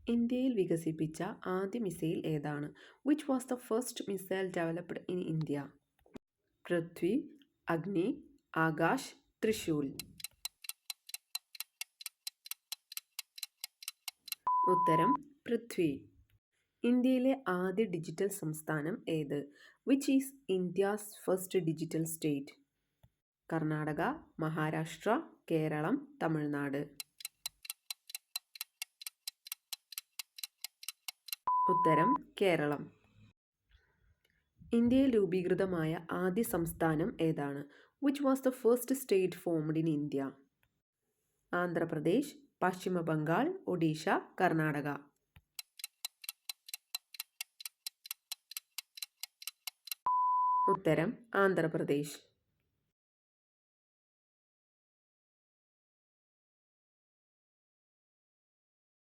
ഇന്ത്യയിൽ വികസിപ്പിച്ച ആദ്യ മിസൈൽ ഏതാണ്? Which was the first missile developed in India? Prithvi, അഗ്നി, ആകാശ്, ത്രിശൂൽ. ഉത്തരം പൃഥ്വി. ഇന്ത്യയിലെ ആദ്യ ഡിജിറ്റൽ സംസ്ഥാനം ഏത്? Which is India's first digital state? Karnataka, Maharashtra, Keralam, Tamil Nadu. ഉത്തരം കേരളം. ഇന്ത്യയിൽ രൂപീകൃതമായ ആദ്യ സംസ്ഥാനം ഏതാണ്? Which was the first state formed in India? Andhra Pradesh, Paschima Bengal, Odisha, Karnataka. ഉത്തരം ആന്ധ്രാപ്രദേശ്.